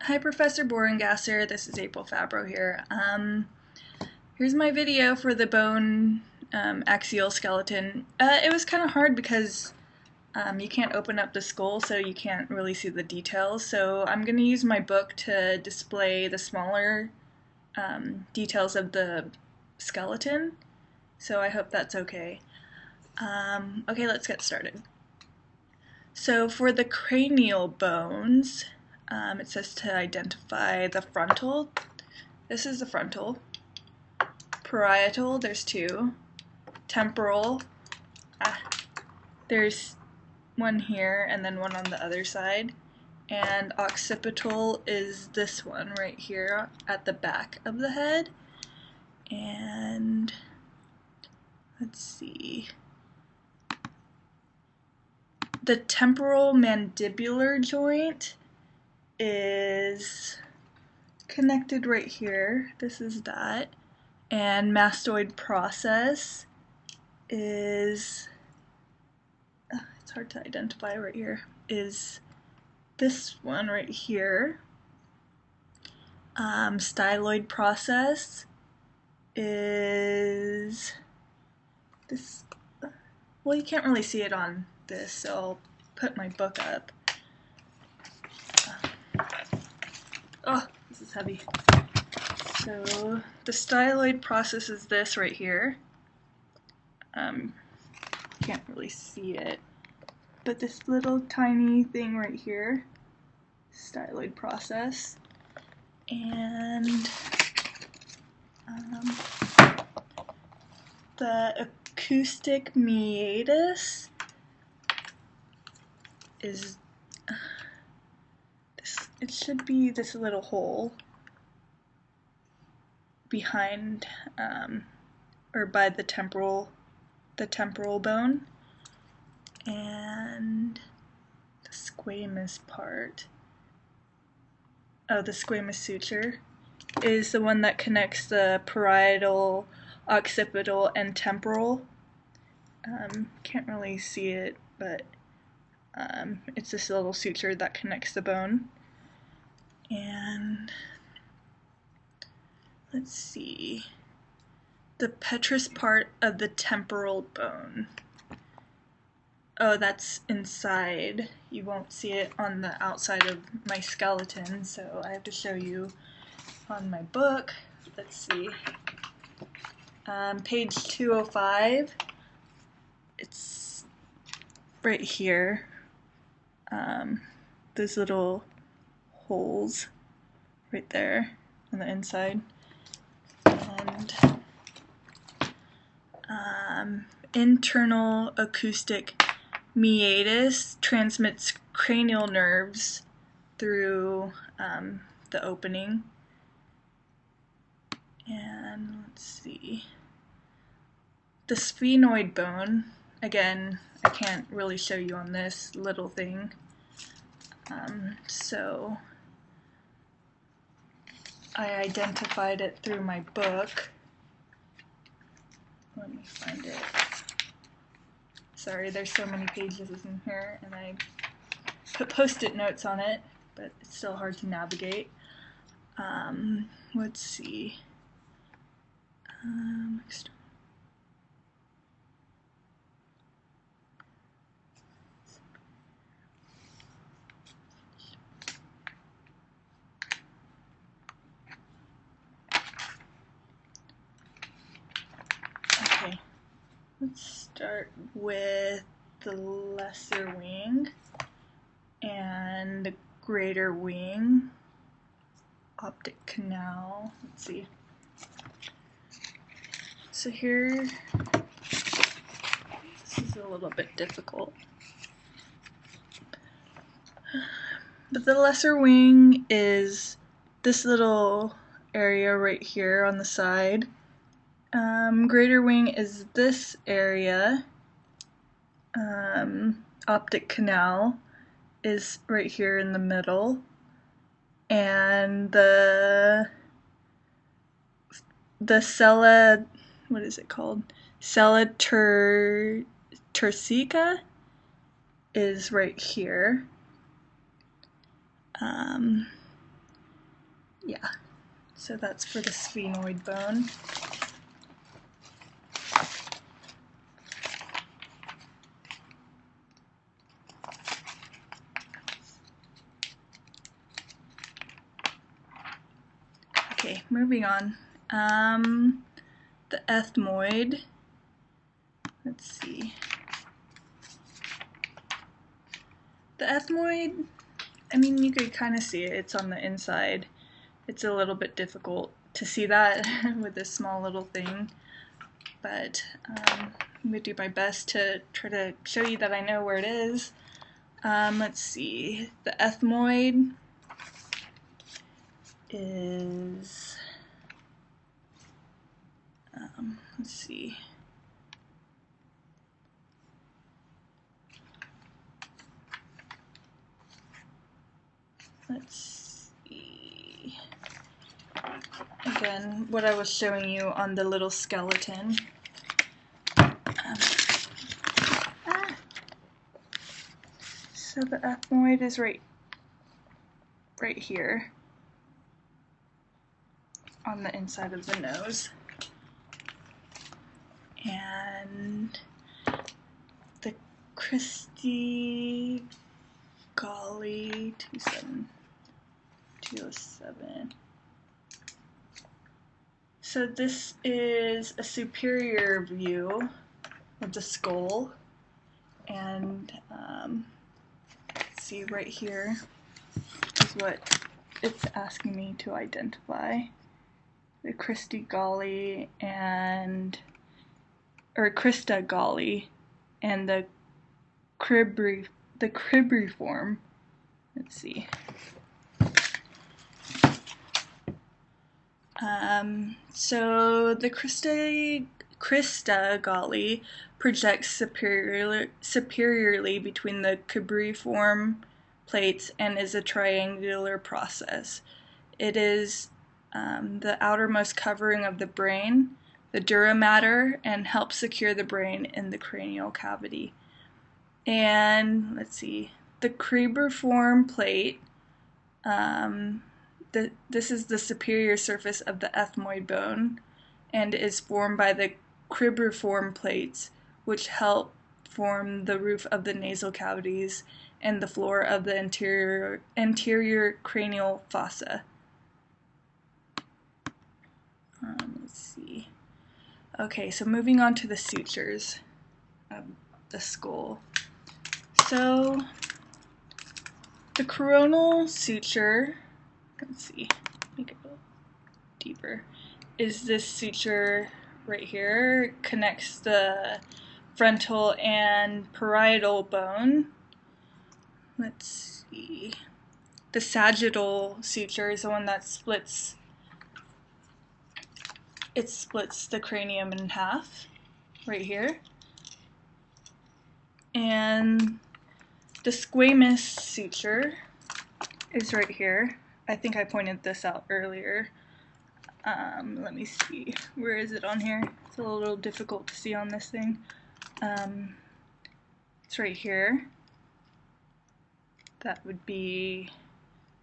Hi Professor Borengasser, this is April Fabro here. Here's my video for the bone axial skeleton. It was kind of hard because you can't open up the skull, so you can't really see the details, so I'm going to use my book to display the smaller details of the skeleton, so I hope that's okay. Okay, let's get started. So for the cranial bones, it says to identify the frontal. This is the frontal. Parietal, there's two. Temporal, there's one here and then one on the other side. And occipital is this one right here at the back of the head. And let's see. The temporal mandibular joint is connected right here. This is that. And mastoid process is, it's hard to identify right here, is this one right here. Styloid process is this, well, you can't really see it on this, so I'll put my book up. Oh, this is heavy. So the styloid process is this right here. Can't really see it, but this little tiny thing right here, styloid process, and the acoustic meatus is this. It should be this little hole behind or by the temporal bone, and the squamous part, the squamous suture, is the one that connects the parietal, occipital, and temporal. Can't really see it, but it's this little suture that connects the bone. And let's see, the petrous part of the temporal bone. Oh, that's inside. You won't see it on the outside of my skeleton, so I have to show you on my book. Let's see. Page 205. It's right here. Those little holes right there on the inside. And internal acoustic meatus transmits cranial nerves through the opening. And let's see. The sphenoid bone, again, I can't really show you on this little thing. So I identified it through my book. Let me find it. Sorry, there's so many pages in here, and I put post-it notes on it, but it's still hard to navigate. Let's see. Okay, let's start with the lesser wing and the greater wing, optic canal. Let's see. So here, this is a little bit difficult. But the lesser wing is this little area right here on the side. Greater wing is this area. Optic canal is right here in the middle. And the sella, what is it called? Sella turcica is right here. Yeah, so that's for the sphenoid bone. Okay, moving on. The ethmoid. Let's see. The ethmoid, I mean, you could kind of see it. It's on the inside. It's a little bit difficult to see that with this small little thing, but I'm going to do my best to try to show you that I know where it is. Let's see. The ethmoid is, let's see. Let's see. Again, what I was showing you on the little skeleton. So the ethmoid is right here on the inside of the nose. And the Christie Golly 207. So this is a superior view of the skull, and see right here is what it's asking me to identify. The Christie Golly or Christa Golly and the cribriform. Let's see. So the Christa Golly projects superiorly between the cribriform plates and is a triangular process. It is the outermost covering of the brain, the dura mater, and helps secure the brain in the cranial cavity. And let's see, the cribriform plate, this is the superior surface of the ethmoid bone and is formed by the cribriform plates, which help form the roof of the nasal cavities and the floor of the anterior cranial fossa. Let's see. Okay, so moving on to the sutures of the skull. So the coronal suture, let's see, make it a little deeper, is this suture right here. It connects the frontal and parietal bone. Let's see. The sagittal suture is the one that splits the cranium in half right here. And the squamous suture is right here. I think I pointed this out earlier. Let me see. Where is it on here? It's a little difficult to see on this thing. It's right here. That would be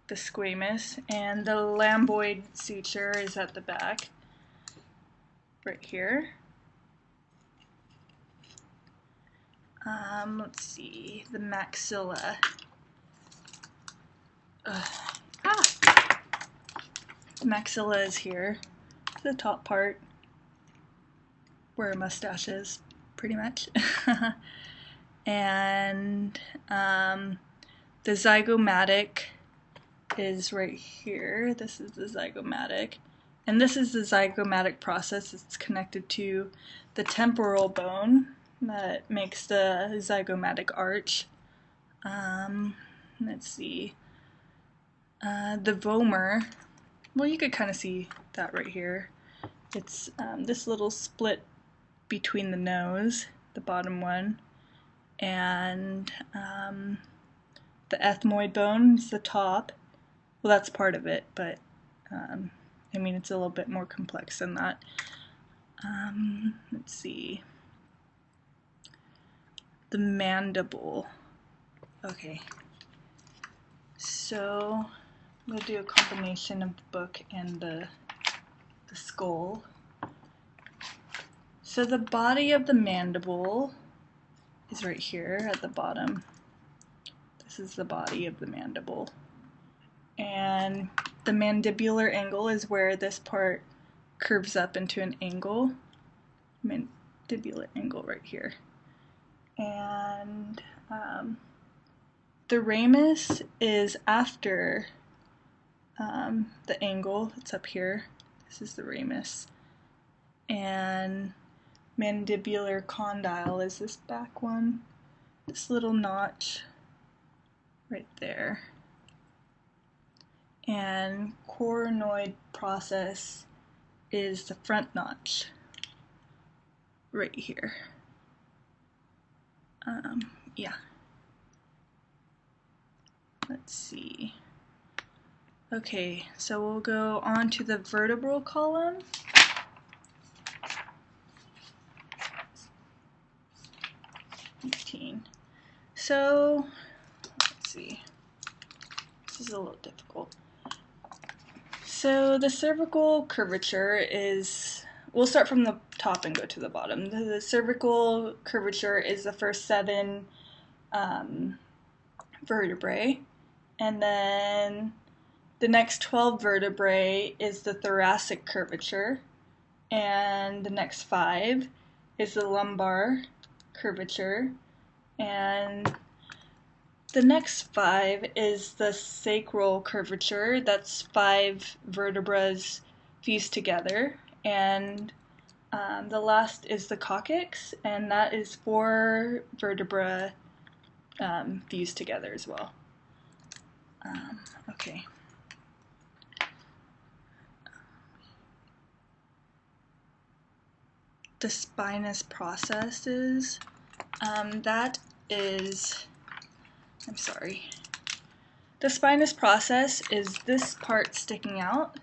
the squamous. And the lambdoid suture is at the back. Right here. Let's see. The maxilla. The maxilla is here, the top part, where a mustache is, pretty much. And the zygomatic is right here. This is the zygomatic. And this is the zygomatic process. It's connected to the temporal bone that makes the zygomatic arch. Let's see. The vomer, well, you could kind of see that right here. It's this little split between the nose, the bottom one, and the ethmoid bone is the top. Well, that's part of it, but I mean, it's a little bit more complex than that. Let's see. The mandible. Okay. So we'll do a combination of the book and the skull. So the body of the mandible is right here at the bottom. This is the body of the mandible. And the mandibular angle is where this part curves up into an angle. Mandibular angle right here. And the ramus is after the angle. It's up here. This is the ramus. And mandibular condyle is this back one. This little notch right there. And coronoid process is the front notch right here. Yeah. Let's see. Okay, so we'll go on to the vertebral column. So, let's see. This is a little difficult. So the cervical curvature is, we'll start from the top and go to the bottom. The cervical curvature is the first 7 vertebrae, and then the next 12 vertebrae is the thoracic curvature, and the next 5 is the lumbar curvature, and the next 5 is the sacral curvature. That's 5 vertebrae fused together, and the last is the coccyx, and that is 4 vertebrae fused together as well. Okay. The spinous processes, that is, I'm sorry. The spinous process is this part sticking out.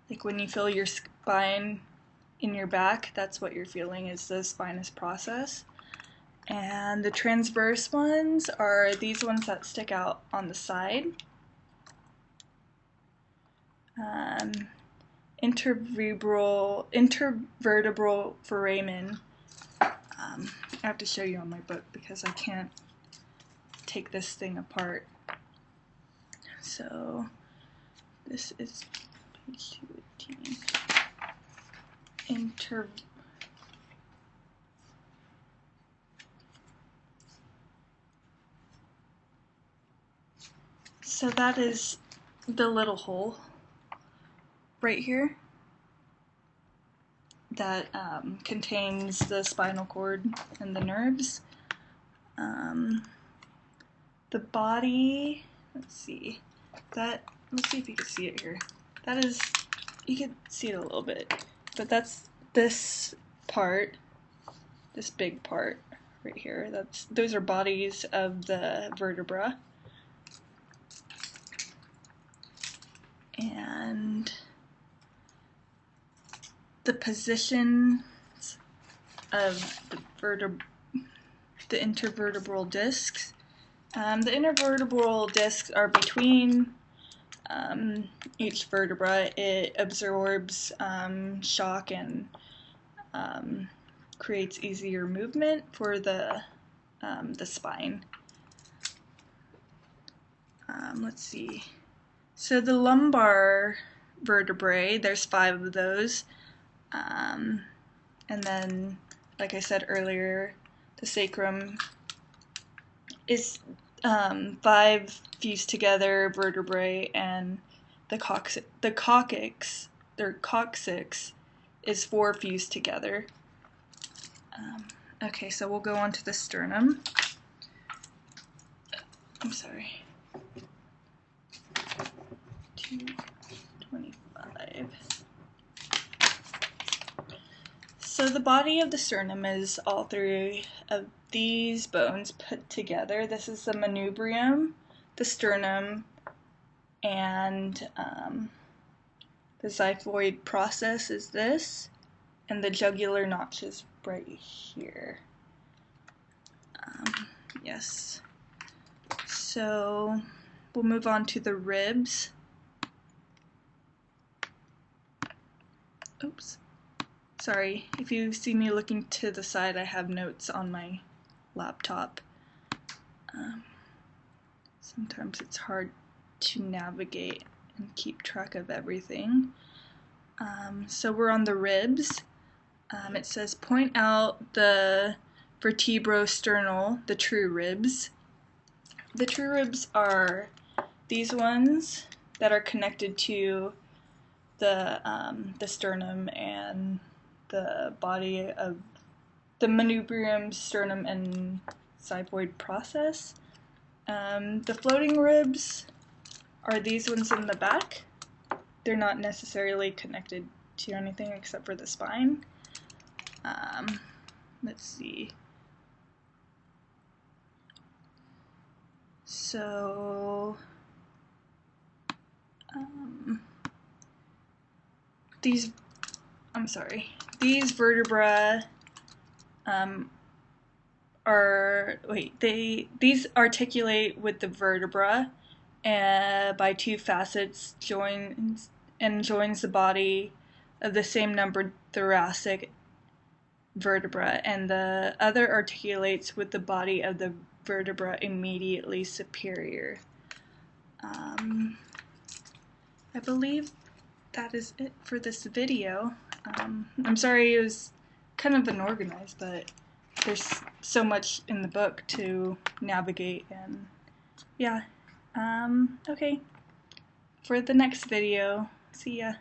Like when you feel your spine in your back, that's what you're feeling, is the spinous process. And the transverse ones are these ones that stick out on the side. Intervertebral foramen. I have to show you on my book because I can't take this thing apart. So this is page 218. So that is the little hole right here that contains the spinal cord and the nerves. The body, let's see if you can see it here. That is, you can see it a little bit, but that's this part, this big part right here. Those are bodies of the vertebra. And the positions of the intervertebral discs. The intervertebral discs are between each vertebra. It absorbs shock and creates easier movement for the spine. Let's see. So the lumbar vertebrae, there's 5 of those. And then, like I said earlier, the sacrum is 5 fused together vertebrae, and the coccyx is 4 fused together. Okay, so we'll go on to the sternum. I'm sorry. 225. So the body of the sternum is all 3 of these bones put together. This is the manubrium, the sternum, and the xiphoid process is this, and the jugular notch is right here. Yes. So we'll move on to the ribs. oops, sorry, if you see me looking to the side, I have notes on my laptop. Sometimes it's hard to navigate and keep track of everything. So we're on the ribs. It says point out the vertebrosternal, the true ribs. The true ribs are these ones that are connected to the sternum and the body of the manubrium, sternum, and xiphoid process. The floating ribs are these ones in the back. They're not necessarily connected to anything except for the spine. Let's see. So, these vertebra these articulate with the vertebra by two facets, joins the body of the same numbered thoracic vertebra, and the other articulates with the body of the vertebra immediately superior. I believe that is it for this video. I'm sorry it was kind of unorganized, but there's so much in the book to navigate, and yeah. Okay. For the next video, see ya.